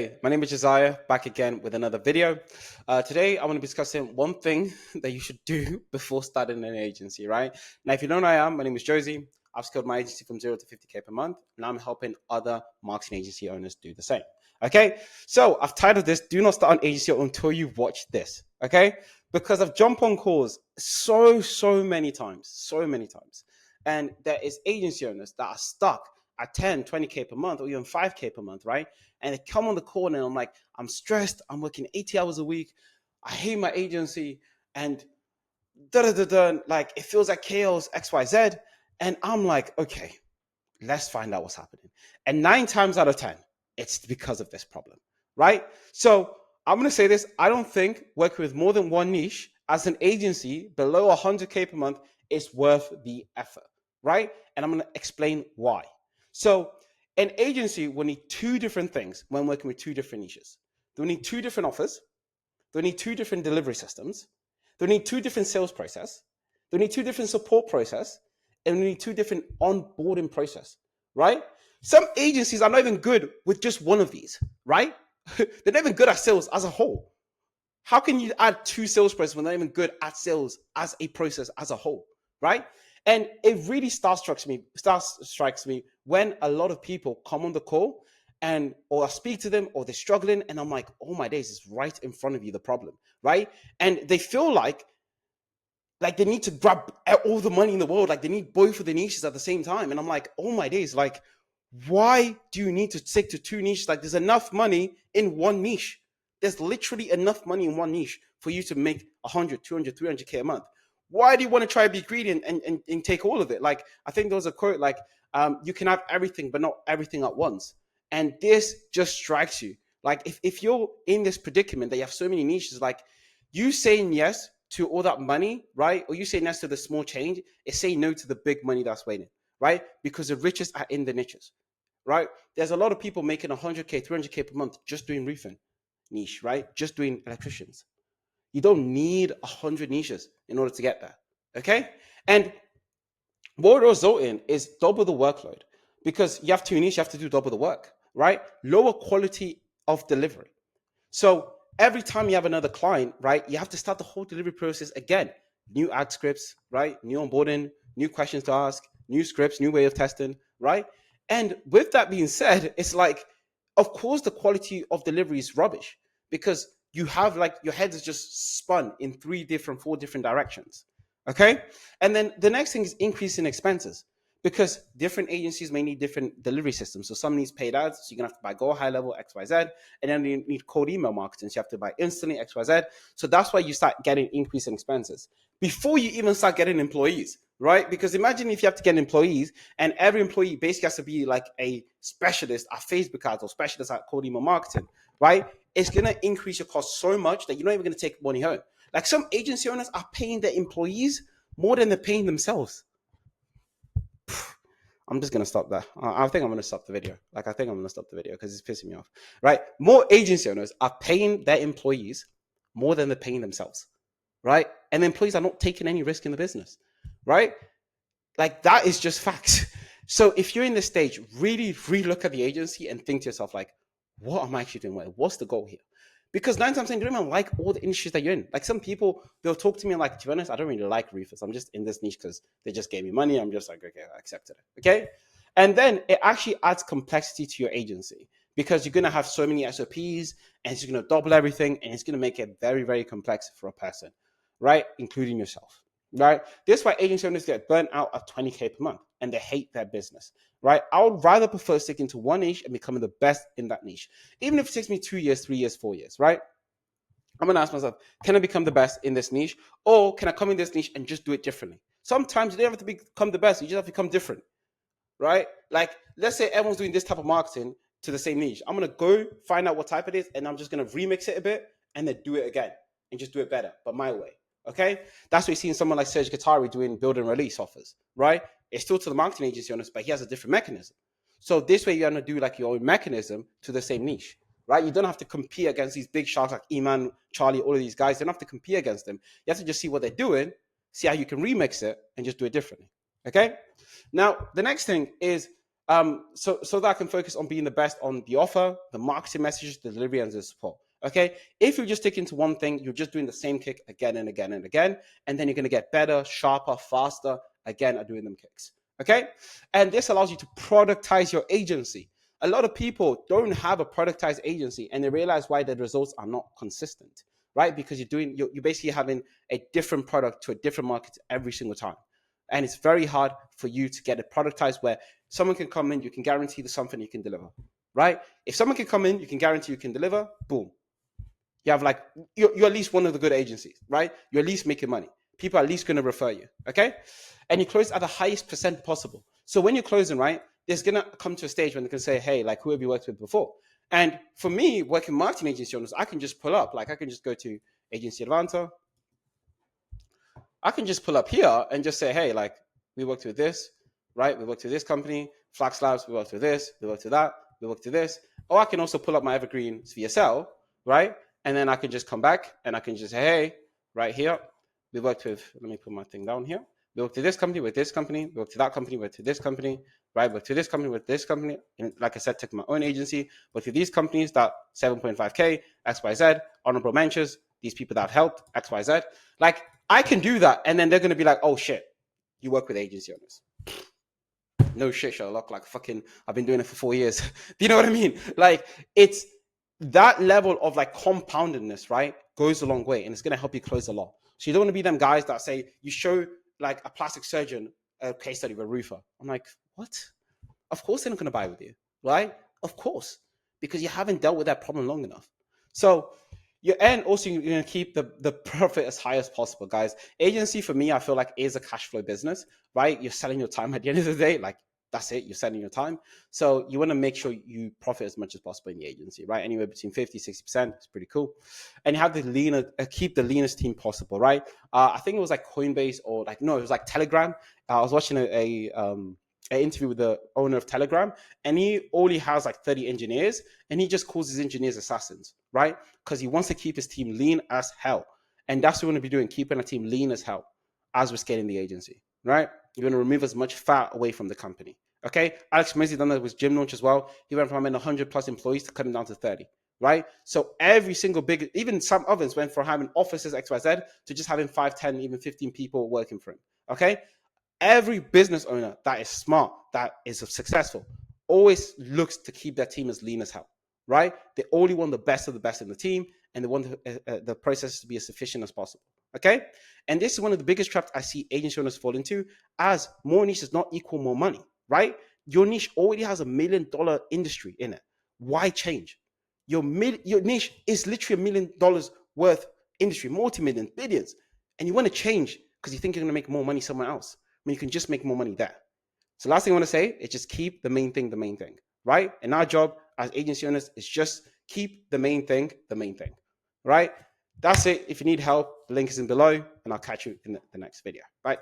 Hey, my name is Josiah, back again with another video. Today, I want to be discussing one thing that you should do before starting an agency, right? Now, if you don't know who I am, my name is Jozy. I've scaled my agency from 0 to 50K per month, and I'm helping other marketing agency owners do the same. Okay, so I've titled this, Do Not Start an Agency Until You Watch This. Okay, because I've jumped on calls so many times. And there is agency owners that are stuck at 10, 20K per month, or even 5K per month, right? And they come on the call and I'm like, I'm stressed. I'm working 80 hours a week. I hate my agency. And like it feels like chaos, XYZ. And I'm like, okay, let's find out what's happening. And 9 times out of 10, it's because of this problem, right? So I'm going to say this. I don't think working with more than one niche as an agency below 100K per month is worth the effort, right? And I'm going to explain why. So an agency will need two different things when working with two different niches. They'll need two different offers. They'll need two different delivery systems. They'll need two different sales process. They'll need two different support process. And they'll need two different onboarding process, right? Some agencies are not even good with just one of these, right? They're not even good at sales as a whole. How can you add two sales processes when they're not even good at sales as a process as a whole, right? And it really strikes me when a lot of people come on the call and or I speak to them or they're struggling and I'm like, oh my days, it's right in front of you, the problem, right? And they feel like they need to grab all the money in the world, like they need both of the niches at the same time. And I'm like, oh my days, like why do you need to stick to two niches? Like there's enough money in one niche. There's literally enough money in one niche for you to make 100, 200, 300K a month. Why do you want to try to be greedy and take all of it? Like, I think there was a quote like, you can have everything, but not everything at once. And this just strikes you. Like, if you're in this predicament that you have so many niches, like you saying yes to all that money, right? Or you saying yes to the small change is saying no to the big money that's waiting, right? Because the richest are in the niches, right? There's a lot of people making 100K, 300K per month just doing roofing niche, right? Just doing electricians. You don't need 100 niches in order to get there. Okay. And what will result in is double the workload because you have two niches, you have to do double the work, right? Lower quality of delivery. So every time you have another client, right, you have to start the whole delivery process again. New ad scripts, right? New onboarding, new questions to ask, new scripts, new way of testing, right? And with that being said, it's like, of course, the quality of delivery is rubbish because you have like your head is just spun in four different directions. Okay. And then the next thing is increasing expenses because different agencies may need different delivery systems. So some needs paid ads, so you're gonna have to buy go high level XYZ, and then you need cold email marketing, so you have to buy instantly XYZ. So that's why you start getting increase in expenses before you even start getting employees, right? Because imagine if you have to get employees, and every employee basically has to be like a specialist at Facebook ads or specialist at cold email marketing, right? It's gonna increase your cost so much that you're not even gonna take money home. Like some agency owners are paying their employees more than they're paying themselves. I'm just gonna stop there. I think I'm gonna stop the video. Like I think I'm gonna stop the video because it's pissing me off. Right? More agency owners are paying their employees more than they're paying themselves. Right? And the employees are not taking any risk in the business. Right? Like that is just facts. So if you're in this stage, really look at the agency and think to yourself, like, what am I actually doing? What's the goal here? Because 9 times 10, you don't even like all the industries that you're in. Like some people, they'll talk to me like, to be honest, I don't really like roofers. I'm just in this niche because they just gave me money. I'm just like, okay, I accepted it. Okay. And then it actually adds complexity to your agency because you're going to have so many SOPs and it's going to double everything and it's going to make it very complex for a person, right? Including yourself, right? This is why agency owners get burnt out at 20K per month and they hate their business, right? I would rather prefer sticking to one niche and becoming the best in that niche. Even if it takes me 2 years, 3 years, 4 years, right? I'm going to ask myself, can I become the best in this niche? Or can I come in this niche and just do it differently? Sometimes you don't have to become the best. You just have to become different, right? Like, let's say everyone's doing this type of marketing to the same niche. I'm going to go find out what type it is, and I'm just going to remix it a bit and then do it again and just do it better, but my way. Okay. That's what you see in someone like Serge Katari doing build and release offers, right? It's still to the marketing agency owners, but he has a different mechanism. So this way you're going to do like your own mechanism to the same niche, right? You don't have to compete against these big sharks like Eman, Charlie, all of these guys. You don't have to compete against them. You have to just see what they're doing, see how you can remix it and just do it differently. Okay. Now, the next thing is So that I can focus on being the best on the offer, the marketing messages, the delivery, and the support. Okay. If you just stick into one thing, you're just doing the same kick again and again and again, and then you're going to get better, sharper, faster again at doing them kicks. Okay. And this allows you to productize your agency. A lot of people don't have a productized agency and they realize why their results are not consistent, right? Because you're basically having a different product to a different market every single time. And it's very hard for you to get it productized where someone can come in, you can guarantee there's something you can deliver, right? If someone can come in, you can guarantee you can deliver, boom. You have like, you're at least one of the good agencies, right? You're at least making money. People are at least going to refer you, okay? And you close at the highest percent possible. So when you're closing, right, there's going to come to a stage when they can say, hey, like, who have you worked with before? And for me, working marketing agency owners, I can just pull up, like, I can just go to Agency Atlanta. I can just pull up here and just say, hey, like, we worked with this, right? We worked with this company, Flax Labs, we worked with this, we worked with that, we worked with this. Or I can also pull up my Evergreen VSL, right? And then I can just come back and I can just say, hey, right here, we worked with, let me put my thing down here. We worked with this company, with this company, we worked with that company, with this company, right? We worked with this company, with this company. And like I said, took my own agency, worked with these companies that 7.5K, XYZ, honorable mentions, these people that have helped, XYZ. Like, I can do that, and then they're gonna be like, "Oh shit, you work with agency owners." No shit, Sherlock. Like fucking, I've been doing it for 4 years. Do you know what I mean? Like, it's that level of like compoundedness, right? Goes a long way, and it's gonna help you close a lot. So you don't want to be them guys that say you show like a plastic surgeon a case study of a roofer. I'm like, what? Of course they're not gonna buy with you, right? Of course, because you haven't dealt with that problem long enough. So and also you're going to keep the profit as high as possible, guys. Agency for me, I feel like is a cash flow business, right? You're selling your time at the end of the day. Like that's it. You're selling your time. So you want to make sure you profit as much as possible in the agency, right? Anywhere between 50-60%. It's pretty cool. And you have the keep the leanest team possible, right? I think it was like Coinbase or like, no, it was like Telegram. I was watching an interview with the owner of Telegram, and he only has like 30 engineers, and he just calls his engineers assassins, right? Because he wants to keep his team lean as hell. And that's what we're going to be doing, keeping a team lean as hell as we're scaling the agency, right? You're going to remove as much fat away from the company. Okay. Alex Mizzi done that with Gym Launch as well. He went from having 100 plus employees to cutting down to 30, right? So every single big, even some others went from having offices XYZ to just having 5, 10, even 15 people working for him. Okay. Every business owner that is smart, that is successful, always looks to keep their team as lean as hell, right? They only want the best of the best in the team, and they want the process to be as efficient as possible. Okay, and this is one of the biggest traps I see agency owners fall into, as more niche does not equal more money, right? Your niche already has $1 million industry in it. Why change? Your niche is literally $1 million worth industry, multi-million, billions, and you want to change because you think you're going to make more money somewhere else when you can just make more money there. So last thing I want to say is just keep the main thing, right? And our job as agency owners is just keep the main thing, right? That's it. If you need help, the link is in below, and I'll catch you in the next video. Bye.